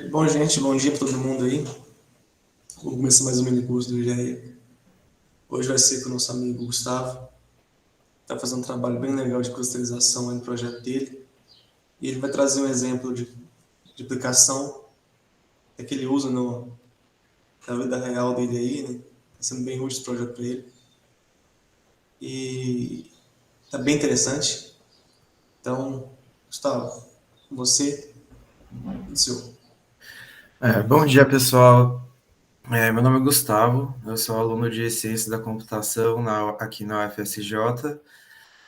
Bom, gente, bom dia para todo mundo aí. Vou começar mais um mini curso do GEA. Hoje vai ser com o nosso amigo Gustavo. Está fazendo um trabalho bem legal de clusterização aí no projeto dele. E ele vai trazer um exemplo de aplicação que ele usa na vida real dele aí, né? Está sendo bem útil esse projeto para ele. E está bem interessante. Então, Gustavo, com você, o seu. Bom dia, pessoal. Meu nome é Gustavo, eu sou aluno de Ciência da Computação aqui na UFSJ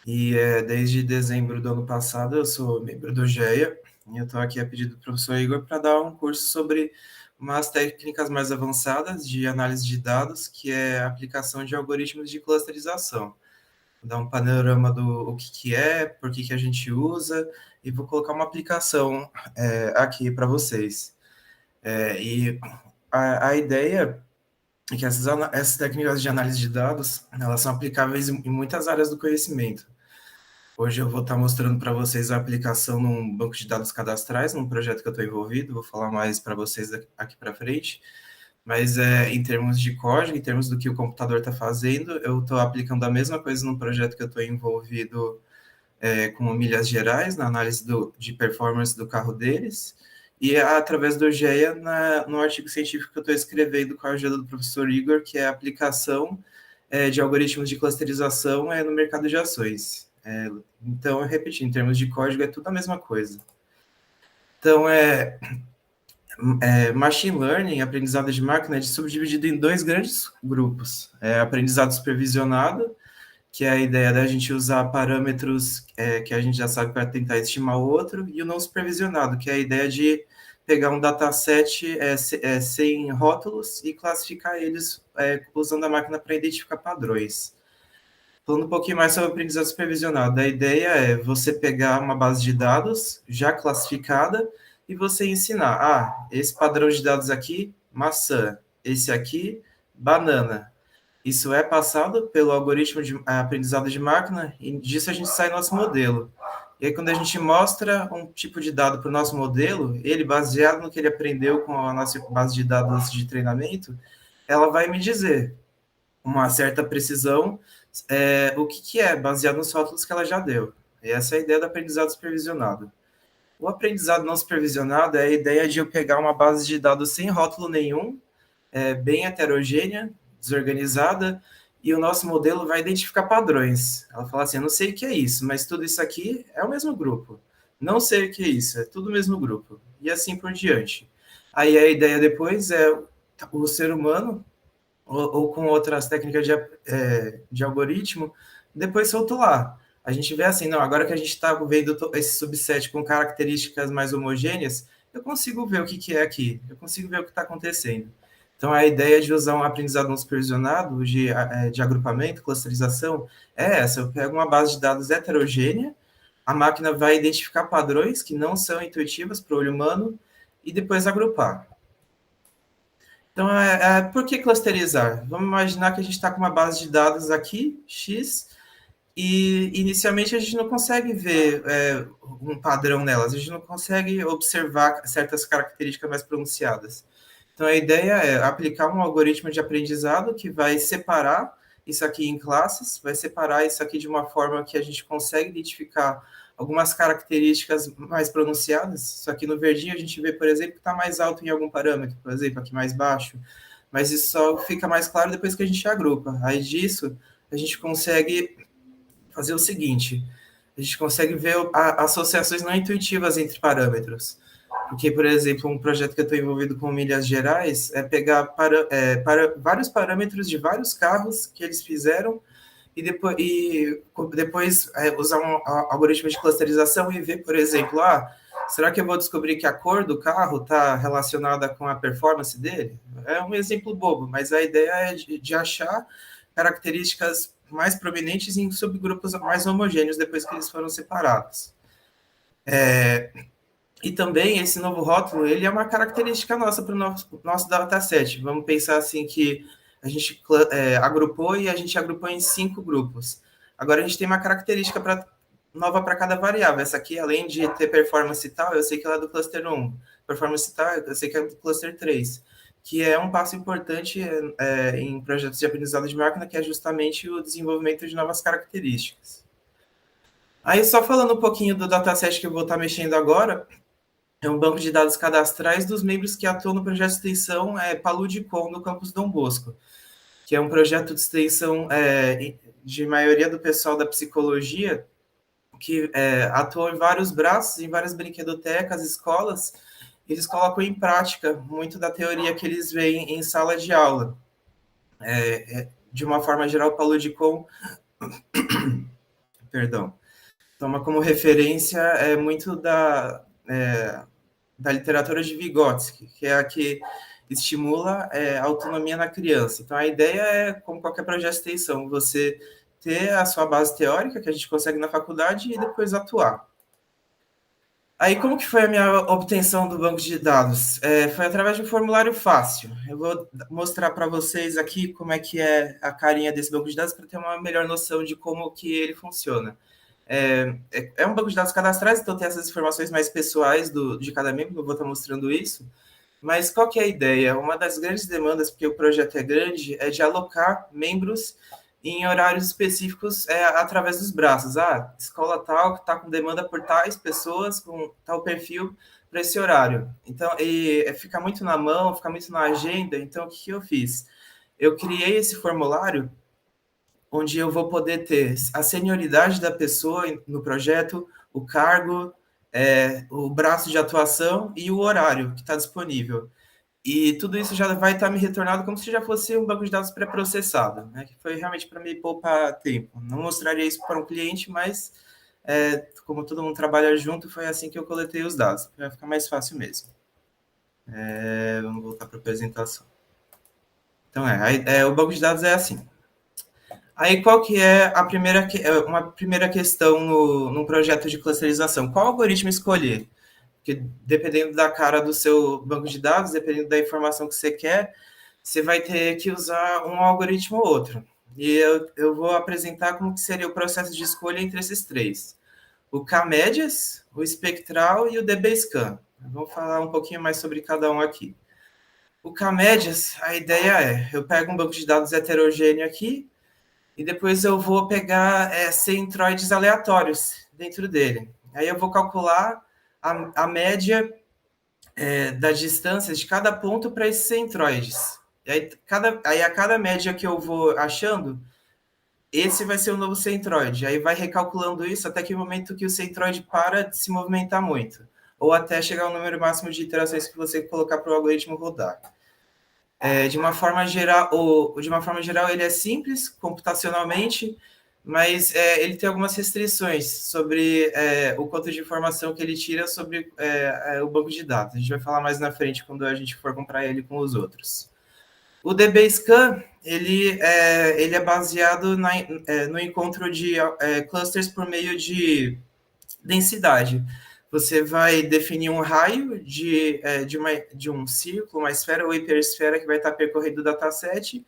e desde dezembro do ano passado eu sou membro do GEA e eu estou aqui a pedido do professor Igor para dar um curso sobre umas técnicas mais avançadas de análise de dados, que é a aplicação de algoritmos de clusterização. Vou dar um panorama do o que é, por que a gente usa e vou colocar uma aplicação aqui para vocês. E a ideia é que essas técnicas de análise de dados, elas são aplicáveis em muitas áreas do conhecimento. Hoje eu vou estar mostrando para vocês a aplicação num banco de dados cadastrais, num projeto que eu estou envolvido, vou falar mais para vocês aqui para frente, mas em termos de código, em termos do que o computador está fazendo, eu estou aplicando a mesma coisa num projeto que eu estou envolvido com milhas gerais, na análise de performance do carro deles, e através do GEA no artigo científico que eu estou escrevendo com a ajuda do professor Igor, que é a aplicação de algoritmos de clusterização no mercado de ações. Então, repetindo, em termos de código, é tudo a mesma coisa. Então, Machine Learning, aprendizado de máquina, é subdividido em dois grandes grupos. Aprendizado supervisionado, que é a ideia da gente usar parâmetros que a gente já sabe para tentar estimar o outro, e o não supervisionado, que é a ideia de pegar um dataset sem rótulos e classificar eles usando a máquina para identificar padrões. Falando um pouquinho mais sobre o aprendizado supervisionado, a ideia é você pegar uma base de dados já classificada e você ensinar, esse padrão de dados aqui, maçã, esse aqui, banana. Isso é passado pelo algoritmo de aprendizado de máquina e disso a gente sai nosso modelo. E aí, quando a gente mostra um tipo de dado para o nosso modelo, ele, baseado no que ele aprendeu com a nossa base de dados de treinamento, ela vai me dizer, com uma certa precisão, o que é, baseado nos rótulos que ela já deu. E essa é a ideia do aprendizado supervisionado. O aprendizado não supervisionado é a ideia de eu pegar uma base de dados sem rótulo nenhum, bem heterogênea, desorganizada, e o nosso modelo vai identificar padrões. Ela fala assim, eu não sei o que é isso, mas tudo isso aqui é o mesmo grupo. Não sei o que é isso, é tudo o mesmo grupo. E assim por diante. Aí a ideia depois é o ser humano, ou com outras técnicas de algoritmo, depois rotular. A gente vê assim, não, agora que a gente está vendo esse subset com características mais homogêneas, eu consigo ver o que é aqui, eu consigo ver o que está acontecendo. Então, a ideia de usar um aprendizado não supervisionado, de agrupamento, clusterização, é essa. Eu pego uma base de dados heterogênea, a máquina vai identificar padrões que não são intuitivos para o olho humano e depois agrupar. Então, por que clusterizar? Vamos imaginar que a gente está com uma base de dados aqui, X, e inicialmente a gente não consegue ver um padrão nelas, a gente não consegue observar certas características mais pronunciadas. Então, a ideia é aplicar um algoritmo de aprendizado que vai separar isso aqui em classes, vai separar isso aqui de uma forma que a gente consegue identificar algumas características mais pronunciadas. Isso aqui no verdinho a gente vê, por exemplo, que está mais alto em algum parâmetro, por exemplo, aqui mais baixo. Mas isso só fica mais claro depois que a gente agrupa. Aí disso, a gente consegue fazer o seguinte, a gente consegue ver associações não intuitivas entre parâmetros. Porque, por exemplo, um projeto que eu estou envolvido com milhas gerais é pegar para vários parâmetros de vários carros que eles fizeram e depois usar um algoritmo de clusterização e ver, por exemplo, será que eu vou descobrir que a cor do carro está relacionada com a performance dele? É um exemplo bobo, mas a ideia é de achar características mais prominentes em subgrupos mais homogêneos depois que eles foram separados. E também esse novo rótulo, ele é uma característica nossa para o nosso dataset. Vamos pensar assim que a gente agrupou e a gente agrupou em 5 grupos. Agora a gente tem uma característica nova para cada variável. Essa aqui, além de ter performance e tal, eu sei que ela é do cluster 1. performance tá, eu sei que é do cluster 3, que é um passo importante em projetos de aprendizado de máquina, que é justamente o desenvolvimento de novas características. Aí, só falando um pouquinho do dataset que eu vou estar mexendo agora, é um banco de dados cadastrais dos membros que atuam no projeto de extensão Paludicom, no campus Dom Bosco, que é um projeto de extensão de maioria do pessoal da psicologia, que atuam em vários braços, em várias brinquedotecas, escolas. Eles colocam em prática muito da teoria que eles veem em sala de aula. De uma forma geral, o Paludicom, perdão, toma como referência muito da literatura de Vygotsky, que é a que estimula a autonomia na criança. Então, a ideia é, como qualquer projeto de extensão, você ter a sua base teórica, que a gente consegue na faculdade, e depois atuar. Aí, como que foi a minha obtenção do banco de dados? Foi através de um formulário fácil. Eu vou mostrar para vocês aqui como é que é a carinha desse banco de dados para ter uma melhor noção de como que ele funciona. É um banco de dados cadastrais, então tem essas informações mais pessoais de cada membro, eu vou estar mostrando isso. Mas qual que é a ideia? Uma das grandes demandas, porque o projeto é grande, é de alocar membros em horários específicos através dos braços. Escola tal que está com demanda por tais pessoas, com tal perfil para esse horário. Então, fica muito na mão, fica muito na agenda. Então, o que eu fiz? Eu criei esse formulário onde eu vou poder ter a senioridade da pessoa no projeto, o cargo, o braço de atuação e o horário que está disponível. E tudo isso já vai estar me retornado como se já fosse um banco de dados pré-processado, né? Que foi realmente para me poupar tempo. Não mostraria isso para um cliente, mas como todo mundo trabalha junto, foi assim que eu coletei os dados. Vai ficar mais fácil mesmo. Vamos voltar para a apresentação. Então, o banco de dados é assim. Aí, qual que é uma primeira questão num projeto de clusterização? Qual algoritmo escolher? Porque dependendo da cara do seu banco de dados, dependendo da informação que você quer, você vai ter que usar um algoritmo ou outro. E eu vou apresentar como que seria o processo de escolha entre esses três. O K-Médias, o Espectral e o DBScan. Vamos falar um pouquinho mais sobre cada um aqui. O K-Médias, a ideia eu pego um banco de dados heterogêneo aqui, e depois eu vou pegar centroides aleatórios dentro dele. Aí eu vou calcular a média das distâncias de cada ponto para esses centroides. E aí a cada média que eu vou achando, esse vai ser o novo centroide. Aí vai recalculando isso até que o momento que o centroide para de se movimentar muito. Ou até chegar ao número máximo de iterações que você colocar para o algoritmo rodar. De uma forma geral, ele é simples computacionalmente, mas ele tem algumas restrições sobre o quanto de informação que ele tira sobre o banco de dados. A gente vai falar mais na frente quando a gente for comparar ele com os outros. O DBScan, ele é baseado no encontro de clusters por meio de densidade. Você vai definir um raio de um círculo, uma esfera ou hiperesfera que vai estar percorrendo o dataset,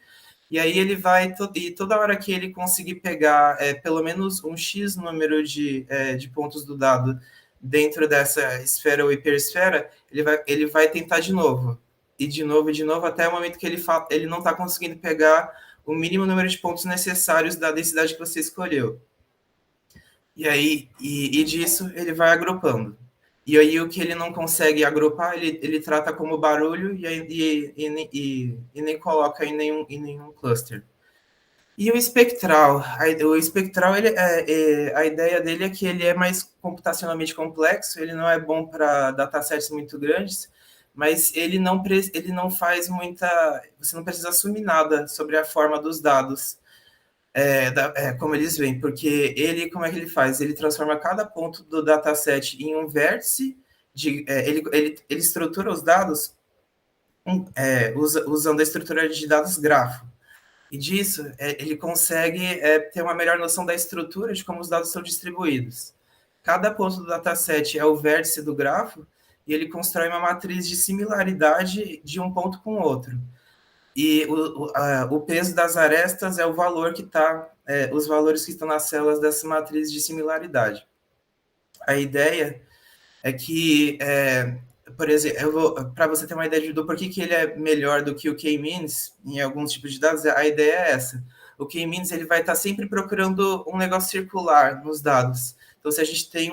e aí ele vai, e toda hora que ele conseguir pegar pelo menos um X número de pontos do dado dentro dessa esfera ou hiperesfera, ele vai tentar de novo, e de novo, até o momento que ele não está conseguindo pegar o mínimo número de pontos necessários da densidade que você escolheu. E aí, disso, ele vai agrupando. E aí, o que ele não consegue agrupar, ele trata como barulho e nem coloca em nenhum cluster. E o espectral? O espectral, a ideia dele é que ele é mais computacionalmente complexo, ele não é bom para datasets muito grandes, mas ele não faz muita... Você não precisa assumir nada sobre a forma dos dados. Como eles veem, porque como é que ele faz? Ele transforma cada ponto do dataset em um vértice, ele estrutura os dados usando a estrutura de dados grafo. E disso, ele consegue ter uma melhor noção da estrutura de como os dados são distribuídos. Cada ponto do dataset é o vértice do grafo, e ele constrói uma matriz de similaridade de um ponto com o outro. E o peso das arestas é o valor que está, os valores que estão nas células dessa matriz de similaridade. A ideia é que, por exemplo, para você ter uma ideia do porquê que ele é melhor do que o K-means em alguns tipos de dados, a ideia é essa. O K-means ele vai estar sempre procurando um negócio circular nos dados. Então, se a gente tem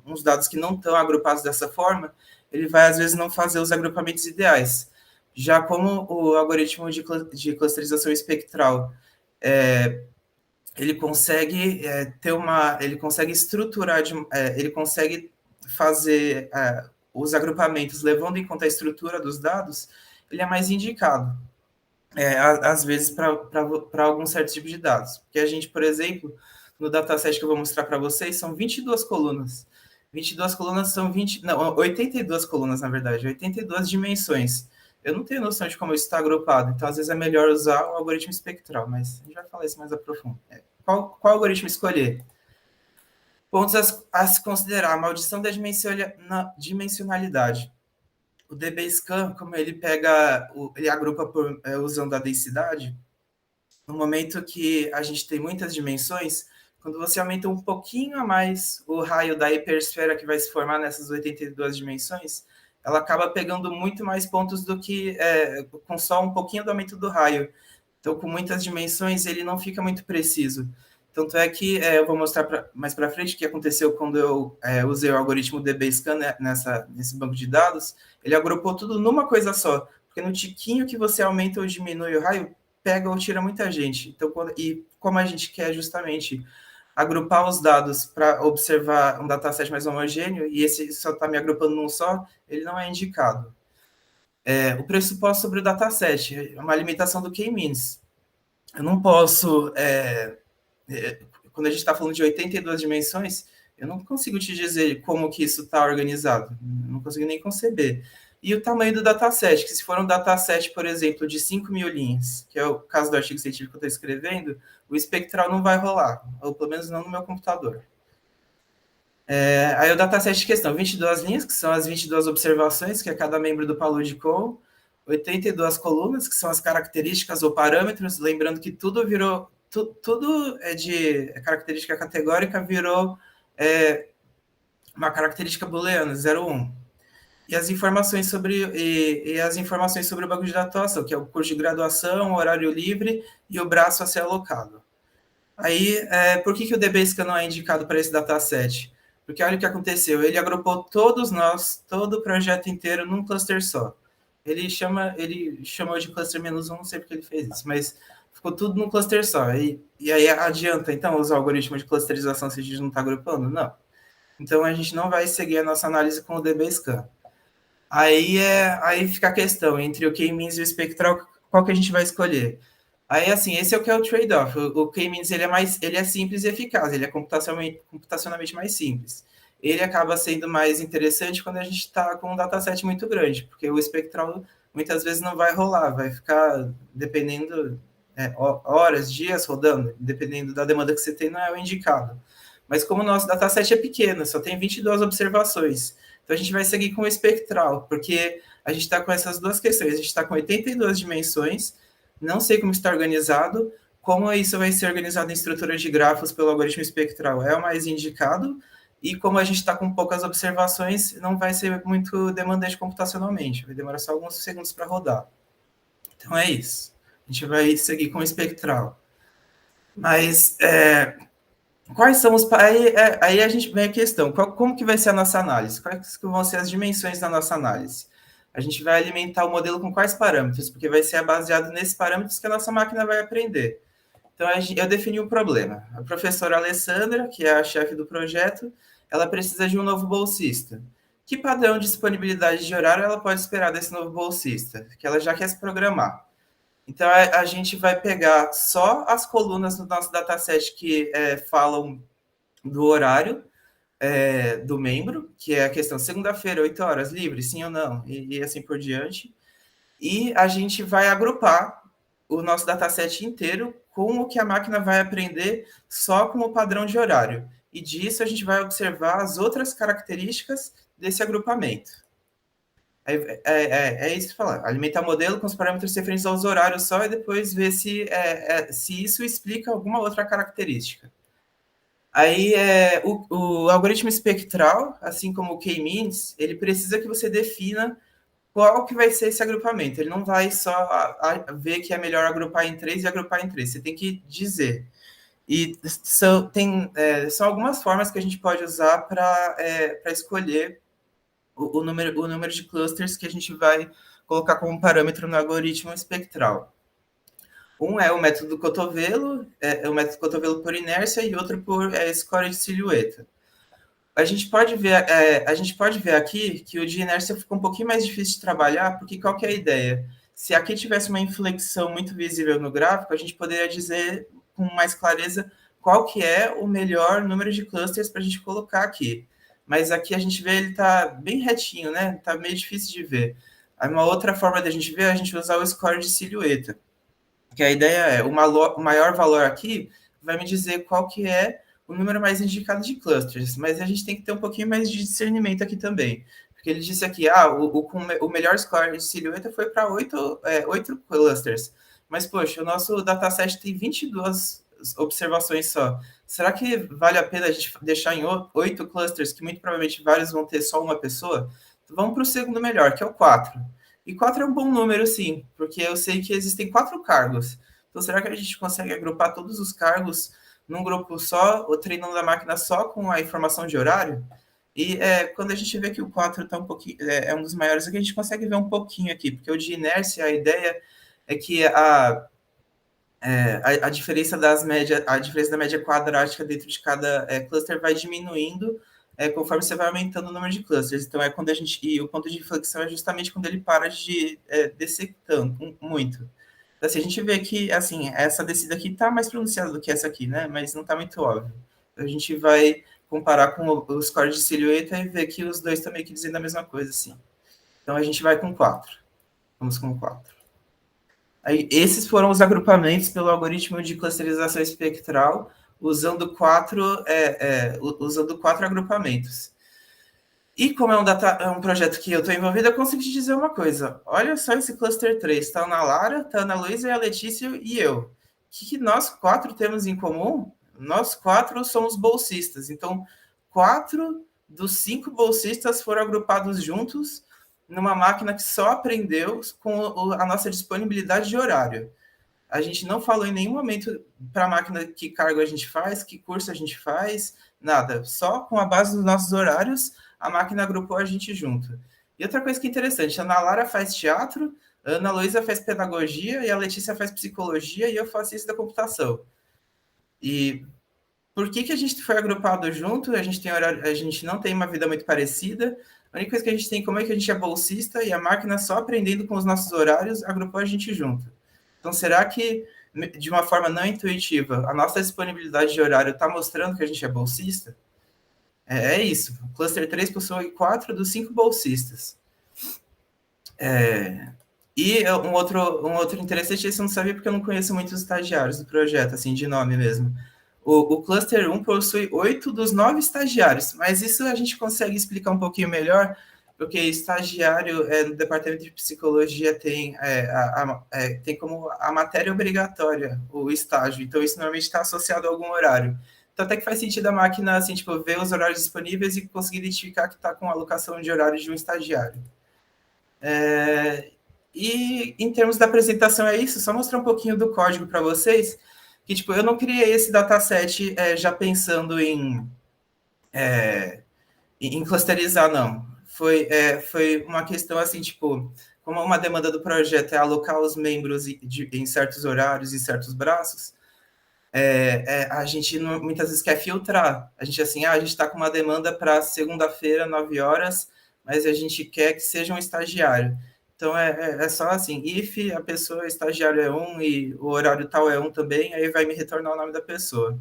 uns dados que não estão agrupados dessa forma, ele vai, às vezes, não fazer os agrupamentos ideais. Já como o algoritmo de clusterização espectral, ele consegue ele consegue estruturar, ele consegue fazer os agrupamentos levando em conta a estrutura dos dados, ele é mais indicado, às vezes, para algum certo tipo de dados. Porque a gente, por exemplo, no dataset que eu vou mostrar para vocês, são 22 colunas. 22 colunas são 82 colunas, na verdade, 82 dimensões. Eu não tenho noção de como isso está agrupado, então às vezes é melhor usar o algoritmo espectral, mas a gente vai falar isso mais a profundo. Qual algoritmo escolher? Pontos a se considerar: a maldição da dimensionalidade. O DBSCAN, como ele ele agrupa usando a densidade, no momento que a gente tem muitas dimensões, quando você aumenta um pouquinho a mais o raio da hipersfera que vai se formar nessas 82 dimensões, ela acaba pegando muito mais pontos do que com só um pouquinho do aumento do raio. Então, com muitas dimensões, ele não fica muito preciso. Tanto é que eu vou mostrar mais para frente o que aconteceu quando eu usei o algoritmo DBSCAN, né, nesse banco de dados. Ele agrupou tudo numa coisa só, porque no tiquinho que você aumenta ou diminui o raio, pega ou tira muita gente. Então, e como a gente quer justamente agrupar os dados para observar um dataset mais homogêneo, e esse só está me agrupando num só, ele não é indicado. O pressuposto sobre o dataset é uma limitação do K-means. Eu não posso, quando a gente está falando de 82 dimensões, eu não consigo te dizer como que isso está organizado, não consigo nem conceber. E o tamanho do dataset, que se for um dataset, por exemplo, de 5.000 linhas, que é o caso do artigo científico que eu estou escrevendo, o espectral não vai rolar, ou pelo menos não no meu computador. Aí o dataset de questão, 22 linhas, que são as 22 observações que é cada membro do Palud-Co, 82 colunas, que são as características ou parâmetros, lembrando que tudo virou, tudo é de característica categórica, virou uma característica booleana, 0, 1. E as informações sobre o banco de dados atuação, que é o curso de graduação, o horário livre e o braço a ser alocado. Aí, por que o DBSCAN não é indicado para esse dataset? Porque olha o que aconteceu, ele agrupou todo o projeto inteiro num cluster só. Ele chamou de cluster -1, não sei porque ele fez isso, mas ficou tudo num cluster só. E aí adianta, então, usar o algoritmo de clusterização se a gente não está agrupando? Não. Então, a gente não vai seguir a nossa análise com o DBSCAN. Aí fica a questão, entre o K-means e o espectral, qual que a gente vai escolher? Aí, assim, esse é o que é o trade-off. O K-means, ele é simples e eficaz, ele é computacionalmente mais simples. Ele acaba sendo mais interessante quando a gente está com um dataset muito grande, porque o espectral muitas vezes não vai rolar, vai ficar dependendo horas, dias rodando, dependendo da demanda que você tem, não é o indicado. Mas como o nosso dataset é pequeno, só tem 22 observações, então a gente vai seguir com o espectral, porque a gente está com essas duas questões, a gente está com 82 dimensões, não sei como está organizado, como isso vai ser organizado em estrutura de grafos pelo algoritmo espectral é o mais indicado, e como a gente está com poucas observações, não vai ser muito demandante computacionalmente, vai demorar só alguns segundos para rodar. Então é isso, a gente vai seguir com o espectral. Mas quais são os... Aí a gente vem a questão, como que vai ser a nossa análise? Quais que vão ser as dimensões da nossa análise? A gente vai alimentar o modelo com quais parâmetros? Porque vai ser baseado nesses parâmetros que a nossa máquina vai aprender. Então, eu defini um problema. A professora Alessandra, que é a chefe do projeto, ela precisa de um novo bolsista. Que padrão de disponibilidade de horário ela pode esperar desse novo bolsista? Que ela já quer se programar. Então, a gente vai pegar só as colunas do nosso dataset que falam do horário do membro, que é a questão segunda-feira, 8 horas, livre, sim ou não, e assim por diante. E a gente vai agrupar o nosso dataset inteiro com o que a máquina vai aprender só com o padrão de horário. E disso a gente vai observar as outras características desse agrupamento. É isso que falar. Alimentar o modelo com os parâmetros referentes aos horários só e depois ver se isso explica alguma outra característica. Aí, o algoritmo espectral, assim como o K-means, ele precisa que você defina qual que vai ser esse agrupamento. Ele não vai só ver que é melhor agrupar em três e agrupar em três. Você tem que dizer. E são algumas formas que a gente pode usar para escolher o número de clusters que a gente vai colocar como parâmetro no algoritmo espectral. Um é o método cotovelo, o método cotovelo por inércia, e outro por score de silhueta. A gente pode ver aqui que o de inércia fica um pouquinho mais difícil de trabalhar, porque qual que é a ideia? Se aqui tivesse uma inflexão muito visível no gráfico, a gente poderia dizer com mais clareza qual que é o melhor número de clusters para a gente colocar aqui. Mas aqui a gente vê ele está bem retinho, né? Está meio difícil de ver. Aí uma outra forma da gente ver é a gente usar o score de silhueta, que a ideia é o maior valor aqui vai me dizer qual que é o número mais indicado de clusters, mas a gente tem que ter um pouquinho mais de discernimento aqui também, porque ele disse aqui, o melhor score de silhueta foi para 8 clusters, mas poxa, o nosso dataset tem 22 observações só. Será que vale a pena a gente deixar em 8 clusters, que muito provavelmente vários vão ter só uma pessoa? Então, vamos para o segundo melhor, que é o 4. E 4 é um bom número, sim, porque eu sei que existem 4 cargos. Então, será que a gente consegue agrupar todos os cargos num grupo só, ou treinando a máquina só com a informação de horário? E quando a gente vê que o 4 tá um pouquinho, é um dos maiores, aqui a gente consegue ver um pouquinho aqui, porque o de inércia, a ideia é que a diferença a diferença da média quadrática dentro de cada cluster vai diminuindo conforme você vai aumentando o número de clusters. Então é quando e o ponto de inflexão é justamente quando ele para de descer tanto, muito. Então, assim, a gente vê que assim, essa descida aqui está mais pronunciada do que essa aqui, né? Mas não está muito óbvio. Então, a gente vai comparar com o score de silhueta e ver que os dois estão meio que dizendo a mesma coisa, assim. Então a gente vai com 4. Vamos com 4. Aí, esses foram os agrupamentos pelo algoritmo de clusterização espectral, usando quatro agrupamentos. E como é um projeto que eu estou envolvido, eu consigo te dizer uma coisa. Olha só esse cluster 3. Está a Ana Lara, está a Ana Luísa, a Letícia e eu. O que nós 4 temos em comum? Nós 4 somos bolsistas. Então, 4 dos 5 bolsistas foram agrupados juntos numa máquina que só aprendeu com a nossa disponibilidade de horário. A gente não falou em nenhum momento para a máquina que cargo a gente faz, que curso a gente faz, nada. Só com a base dos nossos horários, a máquina agrupou a gente junto. E outra coisa que é interessante, a Ana Lara faz teatro, a Ana Luísa faz pedagogia e a Letícia faz psicologia e eu faço isso da computação. E por que a gente foi agrupado junto? A gente tem horário, a gente não tem uma vida muito parecida. A única coisa que a gente tem como é que a gente é bolsista e a máquina só aprendendo com os nossos horários agrupou a gente junto. Então, será que, de uma forma não intuitiva, a nossa disponibilidade de horário está mostrando que a gente é bolsista? É isso. O Cluster 3 possui 4 dos 5 bolsistas. E um outro interessante, esse eu não sabia porque eu não conheço muitos estagiários do projeto, assim, de nome mesmo. O Cluster 1 possui 8 dos 9 estagiários, mas isso a gente consegue explicar um pouquinho melhor, porque estagiário no departamento de psicologia tem como a matéria obrigatória o estágio, então isso normalmente está associado a algum horário. Então até que faz sentido a máquina assim, tipo, ver os horários disponíveis e conseguir identificar que está com alocação de horário de um estagiário. E em termos da apresentação é isso, só mostrar um pouquinho do código para vocês, que tipo, eu não criei esse dataset já pensando em clusterizar, não. Foi uma questão assim, tipo, como uma demanda do projeto é alocar os membros em certos horários e certos braços, a gente muitas vezes quer filtrar. A gente assim, a gente está com uma demanda para segunda-feira, 9 horas, mas a gente quer que seja um estagiário. Então, é só assim, if a pessoa, estagiário é 1 e o horário tal é 1 também, aí vai me retornar o nome da pessoa.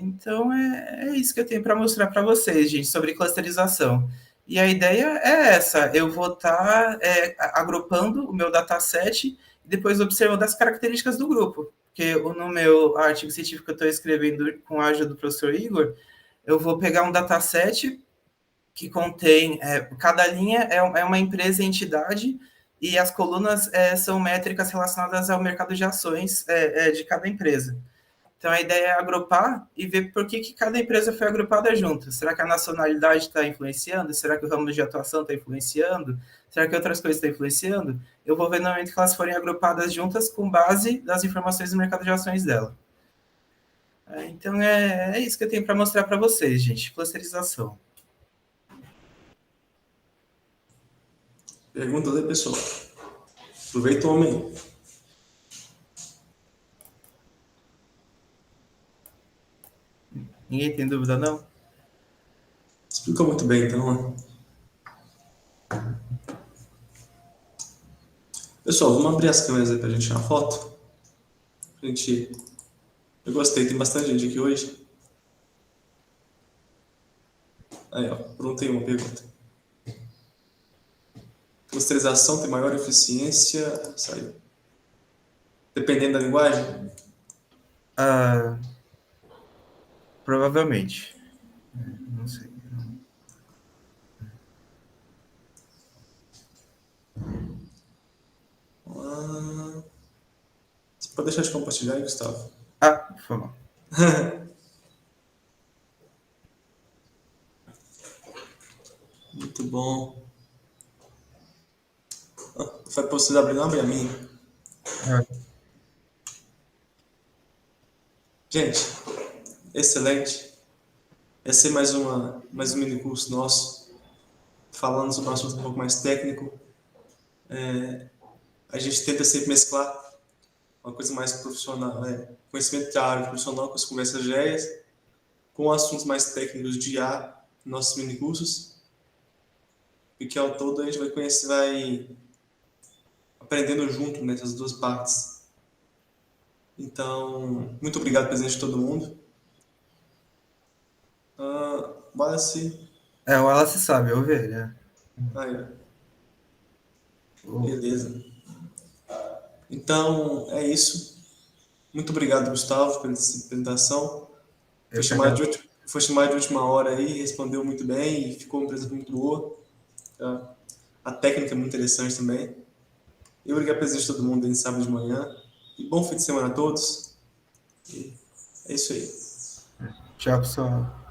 Então, é isso que eu tenho para mostrar para vocês, gente, sobre clusterização. E a ideia é essa, eu vou estar agrupando o meu dataset e depois observando as características do grupo. Porque no meu artigo científico que eu estou escrevendo com a ajuda do professor Igor, eu vou pegar um dataset que contém, cada linha é uma empresa, entidade, e as colunas são métricas relacionadas ao mercado de ações de cada empresa. Então, a ideia é agrupar e ver por que cada empresa foi agrupada junto. Será que a nacionalidade está influenciando? Será que o ramo de atuação está influenciando? Será que outras coisas estão influenciando? Eu vou ver no momento que elas forem agrupadas juntas com base das informações do mercado de ações dela. Então, é isso que eu tenho para mostrar para vocês, gente. Clusterização. Perguntas aí, pessoal. Aproveita o homem. Ninguém tem dúvida, não? Explicou muito bem, então. Pessoal, vamos abrir as câmeras aí pra gente tirar uma foto? Eu gostei, tem bastante gente aqui hoje. Aí, ó, pronto, aí uma pergunta. Clusterização tem maior eficiência? Saiu. Dependendo da linguagem? Provavelmente. Não sei. Você pode deixar de compartilhar aí, Gustavo? Por favor. Muito bom. Foi pra vocês abrir, não abre a minha. Gente, excelente. Esse é mais um mini curso nosso, falando sobre um assunto um pouco mais técnico. A gente tenta sempre mesclar uma coisa mais profissional, conhecimento da área profissional com as conversas diárias, com assuntos mais técnicos de IA, nossos mini cursos, porque ao todo a gente vai aprendendo junto nessas duas partes. Então, muito obrigado, presidente de todo mundo. Wallace. O Wallace sabe, eu ver, né? Aí, beleza. Então, é isso. Muito obrigado, Gustavo, pela apresentação. Foi chamado de última hora aí, respondeu muito bem e ficou uma apresentação muito boa. Tá? A técnica é muito interessante também. Eu obrigado a presença de todo mundo aí sábado de manhã. E bom fim de semana a todos. E é isso aí. Tchau, pessoal.